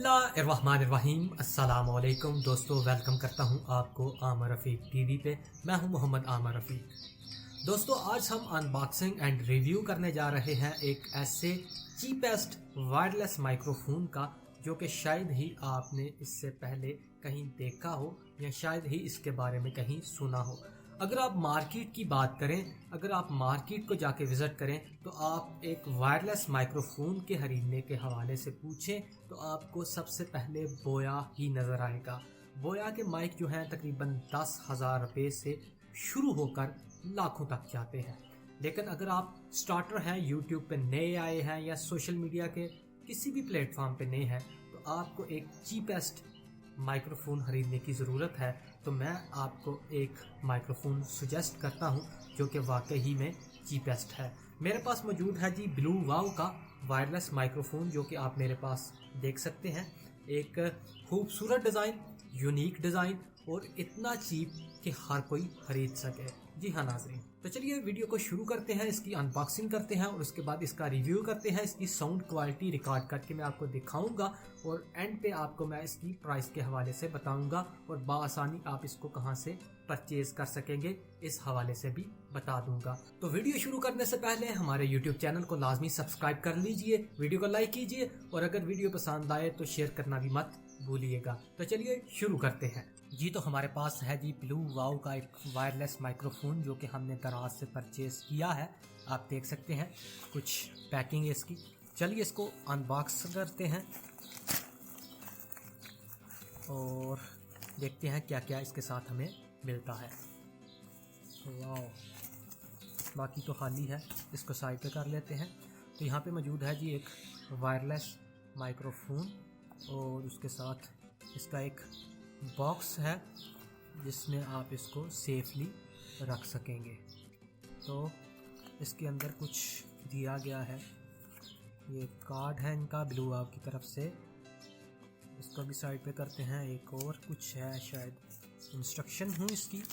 बिस्मिल्लाहिर्रहमानिर्रहीम। अस्सलाम वालेकुम दोस्तों, वेलकम करता हूं आपको आमर रफ़ीक टीवी पे। मैं हूं मोहम्मद आमर रफ़ीक। दोस्तों, आज हम अनबॉक्सिंग एंड रिव्यू करने जा रहे हैं एक ऐसे चीपेस्ट वायरलेस माइक्रोफोन का जो कि शायद ही आपने इससे पहले कहीं देखा हो या शायद ही इसके बारे में कहीं सुना हो। अगर आप मार्केट की बात करें, अगर आप मार्केट को जाके विज़िट करें तो आप एक वायरलेस माइक्रोफोन के खरीदने के हवाले से पूछें तो आपको सबसे पहले बोया ही नज़र आएगा। बोया के माइक जो हैं तकरीबन 10,000 रुपये से शुरू होकर लाखों तक जाते हैं। लेकिन अगर आप स्टार्टर हैं, यूट्यूब पे नए आए हैं या सोशल मीडिया के किसी भी प्लेटफॉर्म पे नए हैं, तो आपको एक चीपेस्ट माइक्रोफोन खरीदने की ज़रूरत है। तो मैं आपको एक माइक्रोफोन सजेस्ट करता हूं जो कि वाकई ही में चीपेस्ट है। मेरे पास मौजूद है जी ब्लू वाव का वायरलेस माइक्रोफोन, जो कि आप मेरे पास देख सकते हैं। एक खूबसूरत डिज़ाइन, यूनिक डिज़ाइन और इतना चीप कि हर कोई खरीद सके। जी हाँ नाज़रीन, तो चलिए वीडियो को शुरू करते हैं, इसकी अनबॉक्सिंग करते हैं और उसके बाद इसका रिव्यू करते हैं। इसकी साउंड क्वालिटी रिकॉर्ड करके मैं आपको दिखाऊंगा और एंड पे आपको मैं इसकी प्राइस के हवाले से बताऊंगा और बाआसानी आप इसको कहां से परचेज कर सकेंगे इस हवाले से भी बता दूंगा। तो वीडियो शुरू करने से पहले हमारे यूट्यूब चैनल को लाजमी सब्सक्राइब कर लीजिए, वीडियो को लाइक कीजिए और अगर वीडियो पसंद आए तो शेयर करना भी मत भूलिएगा। तो चलिए शुरू करते हैं जी। तो हमारे पास है जी ब्लू वाव का एक वायरलेस माइक्रोफोन जो कि हमने दराज से परचेज किया है। आप देख सकते हैं कुछ पैकिंग है इसकी। चलिए इसको अनबॉक्स करते हैं और देखते हैं क्या क्या इसके साथ हमें मिलता है। वाव, बाकी तो खाली है, इसको साइड पे कर लेते हैं। तो यहाँ पे मौजूद है जी एक वायरलेस माइक्रोफोन और उसके साथ इसका एक बॉक्स है जिसमें आप इसको सेफली रख सकेंगे। तो इसके अंदर कुछ दिया गया है, ये कार्ड है इनका ब्लू वाव की तरफ से। इसको भी साइड पे करते हैं। एक और कुछ है, शायद इंस्ट्रक्शन हूँ इसकी,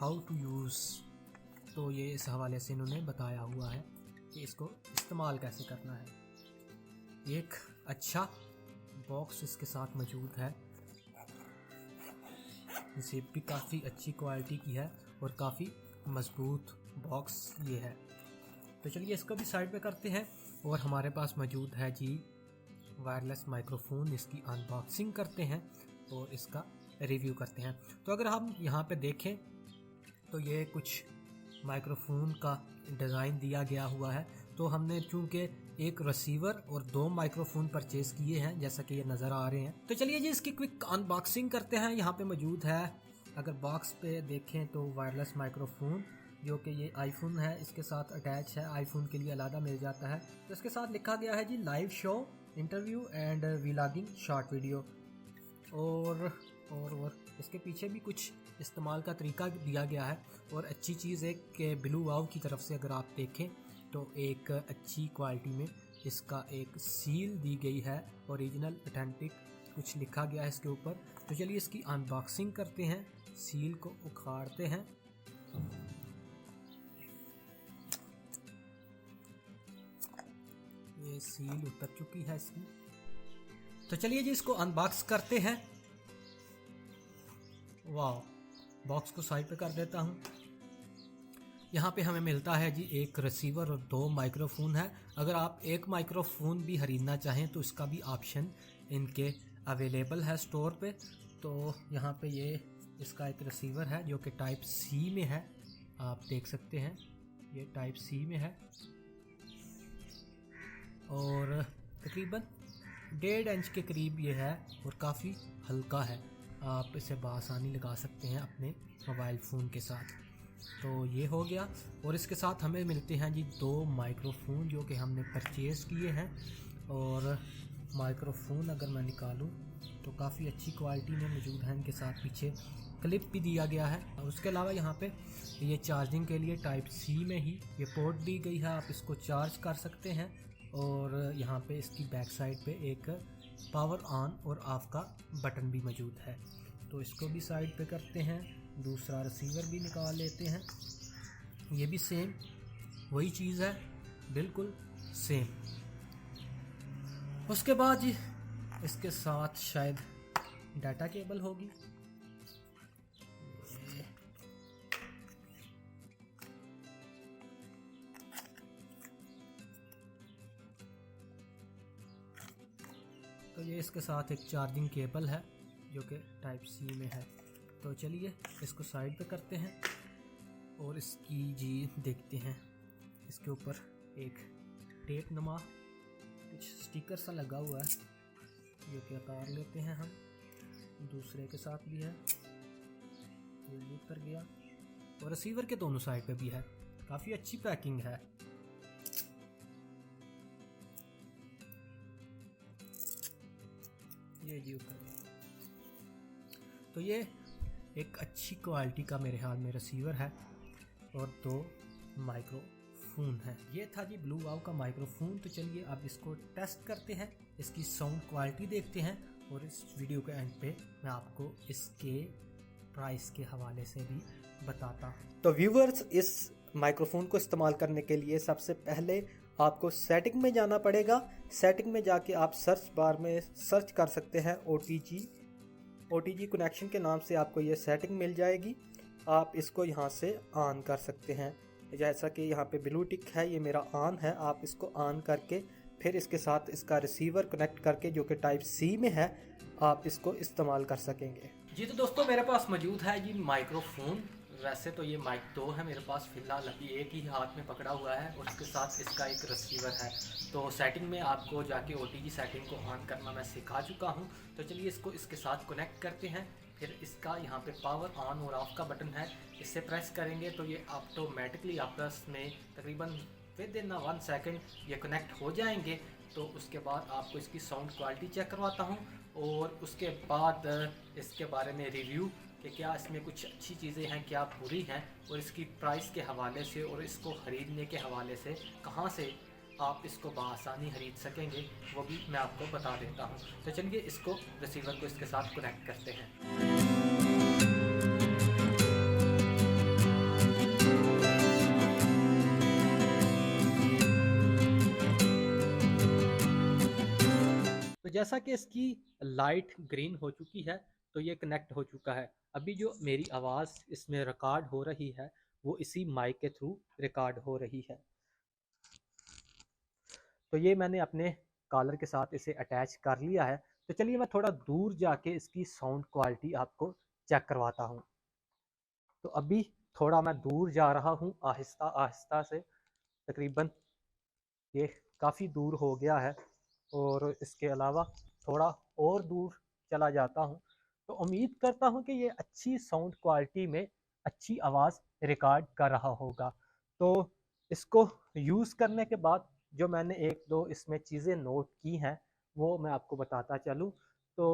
हाउ टू यूज़। तो ये इस हवाले से इन्होंने बताया हुआ है कि इसको इस्तेमाल कैसे करना है। एक अच्छा बॉक्स इसके साथ मौजूद है, जेब भी काफ़ी अच्छी क्वालिटी की है और काफ़ी मजबूत बॉक्स ये है। तो चलिए इसको भी साइड पे करते हैं और हमारे पास मौजूद है जी वायरलेस माइक्रोफोन। इसकी अनबॉक्सिंग करते हैं और इसका रिव्यू करते हैं। तो अगर हम यहाँ पे देखें तो ये कुछ माइक्रोफोन का डिज़ाइन दिया गया हुआ है। तो हमने चूँकि एक रिसीवर और 2 माइक्रोफोन परचेज किए हैं जैसा कि ये नज़र आ रहे हैं। तो चलिए जी इसकी क्विक अनबॉक्सिंग करते हैं। यहाँ पे मौजूद है, अगर बॉक्स पे देखें तो वायरलेस माइक्रोफोन जो कि ये आईफोन है इसके साथ अटैच है, आईफोन के लिए अलग मिल जाता है। तो इसके साथ लिखा गया है जी live show, interview and vlogging short video. और इसके पीछे भी कुछ इस्तेमाल का तरीका दिया गया है। और अच्छी चीज़ है कि ब्लू वाव की तरफ से अगर आप देखें तो एक अच्छी क्वालिटी में इसका एक सील दी गई है, ओरिजिनल ऑथेंटिक कुछ लिखा गया है इसके ऊपर। तो चलिए इसकी अनबॉक्सिंग करते हैं, सील को उखाड़ते हैं। ये सील उतर चुकी है इसकी। तो चलिए जी इसको अनबॉक्स करते हैं। वाह, बॉक्स को साइड पे कर देता हूँ। यहाँ पे हमें मिलता है जी एक रिसीवर और 2 माइक्रोफोन है। अगर आप एक माइक्रोफोन भी खरीदना चाहें तो इसका भी ऑप्शन इनके अवेलेबल है स्टोर पे। तो यहाँ पे ये इसका एक रिसीवर है जो कि टाइप सी में है, आप देख सकते हैं ये टाइप सी में है और तकरीबन 1.5 इंच के करीब ये है और काफ़ी हल्का है। आप इसे बआसानी लगा सकते हैं अपने मोबाइल फ़ोन के साथ। तो ये हो गया और इसके साथ हमें मिलते हैं जी 2 माइक्रोफोन जो कि हमने परचेज़ किए हैं। और माइक्रोफोन अगर मैं निकालूं तो काफ़ी अच्छी क्वालिटी में मौजूद है। इनके साथ पीछे क्लिप भी दिया गया है और उसके अलावा यहाँ पे ये चार्जिंग के लिए टाइप सी में ही ये पोर्ट दी गई है, आप इसको चार्ज कर सकते हैं। और यहाँ पे इसकी बैक साइड पे एक पावर ऑन और ऑफ का बटन भी मौजूद है। तो इसको भी साइड पे करते हैं, दूसरा रिसीवर भी निकाल लेते हैं। ये भी सेम वही चीज़ है, बिल्कुल सेम। उसके बाद जी इसके साथ शायद डाटा केबल होगी। तो ये इसके साथ एक चार्जिंग केबल है जो कि टाइप सी में है। तो चलिए इसको साइड पे करते हैं और इसकी जी देखते हैं। इसके ऊपर एक टेप नुमा कुछ स्टिकर सा लगा हुआ है जो कि उतार लेते हैं हम। दूसरे के साथ भी है, ये भी उतर गया और रिसीवर के दोनों साइड पे भी है। काफ़ी अच्छी पैकिंग है। ये जी उतर गया। तो ये एक अच्छी क्वालिटी का मेरे हाथ में रिसीवर है और 2 माइक्रोफोन है। ये था जी ब्लू वाव का माइक्रोफोन। तो चलिए अब इसको टेस्ट करते हैं, इसकी साउंड क्वालिटी देखते हैं और इस वीडियो के एंड पे मैं आपको इसके प्राइस के हवाले से भी बताता हूँ। तो व्यूवर्स, इस माइक्रोफोन को इस्तेमाल करने के लिए सबसे पहले आपको सेटिंग में जाना पड़ेगा। सेटिंग में जाके आप सर्च बार में सर्च कर सकते हैं OTG कनेक्शन के नाम से आपको ये सेटिंग मिल जाएगी। आप इसको यहाँ से ऑन कर सकते हैं। जैसा कि यहाँ पे ब्लू टिक है, ये मेरा ऑन है। आप इसको ऑन करके फिर इसके साथ इसका रिसीवर कनेक्ट करके जो कि टाइप सी में है, आप इसको इस्तेमाल कर सकेंगे। जी तो दोस्तों, मेरे पास मौजूद है जी माइक्रोफोन। वैसे तो ये माइक 2 है मेरे पास फ़िलहाल, अभी एक ही हाथ में पकड़ा हुआ है और उसके साथ इसका एक रिसीवर है। तो सेटिंग में आपको जाके OTG सेटिंग को ऑन करना मैं सिखा चुका हूँ। तो चलिए इसको इसके साथ कनेक्ट करते हैं। फिर इसका यहाँ पे पावर ऑन और ऑफ का बटन है, इससे प्रेस करेंगे तो ये ऑटोमेटिकली आपस में तकरीबन विद इन 1 सेकेंड ये कनेक्ट हो जाएंगे। तो उसके बाद आपको इसकी साउंड क्वालिटी चेक करवाता हूँ और उसके बाद इसके बारे में रिव्यू कि क्या इसमें कुछ अच्छी चीज़ें हैं, क्या बुरी हैं, और इसकी प्राइस के हवाले से और इसको ख़रीदने के हवाले से कहाँ से आप इसको बआसानी ख़रीद सकेंगे वो भी मैं आपको बता देता हूँ। तो चलिए इसको रिसीवर को इसके साथ कनेक्ट करते हैं। तो जैसा कि इसकी लाइट ग्रीन हो चुकी है तो ये कनेक्ट हो चुका है। अभी जो मेरी आवाज़ इसमें रिकॉर्ड हो रही है वो इसी माइक के थ्रू रिकॉर्ड हो रही है। तो ये मैंने अपने कॉलर के साथ इसे अटैच कर लिया है। तो चलिए मैं थोड़ा दूर जाके इसकी साउंड क्वालिटी आपको चेक करवाता हूँ। तो अभी थोड़ा मैं दूर जा रहा हूँ आहिस्ता आहिस्ता से, तकरीबन ये काफ़ी दूर हो गया है और इसके अलावा थोड़ा और दूर चला जाता हूँ। तो उम्मीद करता हूँ कि ये अच्छी साउंड क्वालिटी में अच्छी आवाज़ रिकॉर्ड कर रहा होगा। तो इसको यूज़ करने के बाद जो मैंने 1-2 इसमें चीज़ें नोट की हैं वो मैं आपको बताता चलूँ। तो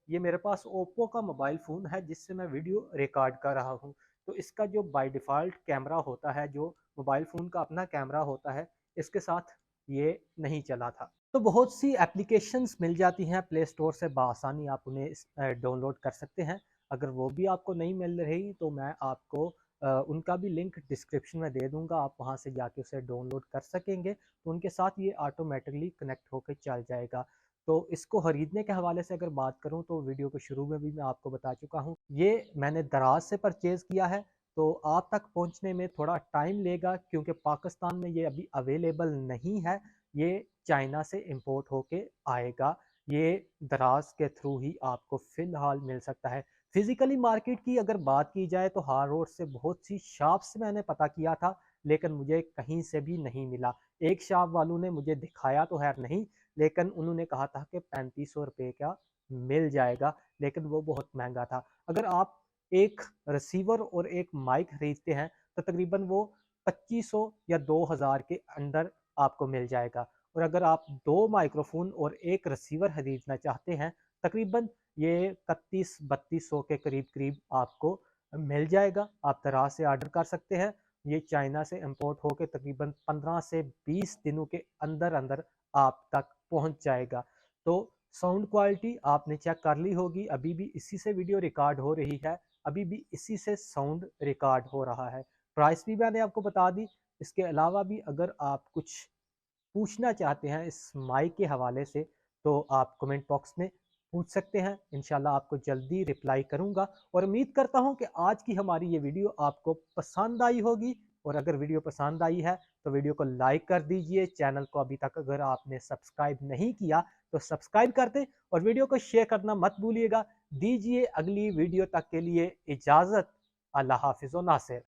ये मेरे पास ओप्पो का मोबाइल फ़ोन है जिससे मैं वीडियो रिकॉर्ड कर रहा हूँ। तो इसका जो बाय डिफ़ॉल्ट कैमरा होता है, जो मोबाइल फ़ोन का अपना कैमरा होता है, इसके साथ ये नहीं चला था। तो बहुत सी एप्लीकेशंस मिल जाती हैं प्ले स्टोर से, बआसानी आप उन्हें डाउनलोड कर सकते हैं। अगर वो भी आपको नहीं मिल रही तो मैं आपको उनका भी लिंक डिस्क्रिप्शन में दे दूंगा, आप वहां से जाके उसे डाउनलोड कर सकेंगे। तो उनके साथ ये ऑटोमेटिकली कनेक्ट होकर चल जाएगा। तो इसको खरीदने के हवाले से अगर बात करूं तो वीडियो के शुरू में भी मैं आपको बता चुका हूं, ये मैंने दराज से परचेज़ किया है। तो आप तक पहुंचने में थोड़ा टाइम लेगा क्योंकि पाकिस्तान में ये अभी अवेलेबल नहीं है। ये चाइना से इंपोर्ट होके आएगा। ये दराज के थ्रू ही आपको फ़िलहाल मिल सकता है। फिज़िकली मार्केट की अगर बात की जाए तो हार रोड से बहुत सी शॉप्स से मैंने पता किया था लेकिन मुझे कहीं से भी नहीं मिला। एक शॉप वालों ने मुझे दिखाया तो है नहीं, लेकिन उन्होंने कहा था कि 3500 रुपये का मिल जाएगा, लेकिन वो बहुत महंगा था। अगर आप एक रिसीवर और एक माइक खरीदते हैं तो तकरीबन वो 2500 या 2000 के अंदर आपको मिल जाएगा। और अगर आप 2 माइक्रोफोन और एक रिसीवर खरीदना चाहते हैं, तकरीबन ये 31-3200 के करीब करीब आपको मिल जाएगा। आप दराज से ऑर्डर कर सकते हैं। ये चाइना से इंपोर्ट होकर तकरीबन 15 से 20 दिनों के अंदर अंदर आप तक पहुंच जाएगा। तो साउंड क्वालिटी आपने चेक कर ली होगी, अभी भी इसी से वीडियो रिकॉर्ड हो रही है, अभी भी इसी से साउंड रिकॉर्ड हो रहा है। प्राइस भी मैंने आपको बता दी। इसके अलावा भी अगर आप कुछ पूछना चाहते हैं इस माइक के हवाले से तो आप कमेंट बॉक्स में पूछ सकते हैं। इंशाल्लाह आपको जल्दी रिप्लाई करूंगा और उम्मीद करता हूं कि आज की हमारी ये वीडियो आपको पसंद आई होगी। और अगर वीडियो पसंद आई है तो वीडियो को लाइक कर दीजिए। चैनल को अभी तक अगर आपने सब्सक्राइब नहीं किया तो सब्सक्राइब कर दें और वीडियो को शेयर करना मत भूलिएगा। दीजिए अगली वीडियो तक के लिए इजाज़त। अल्लाह हाफिज़ व नासिर।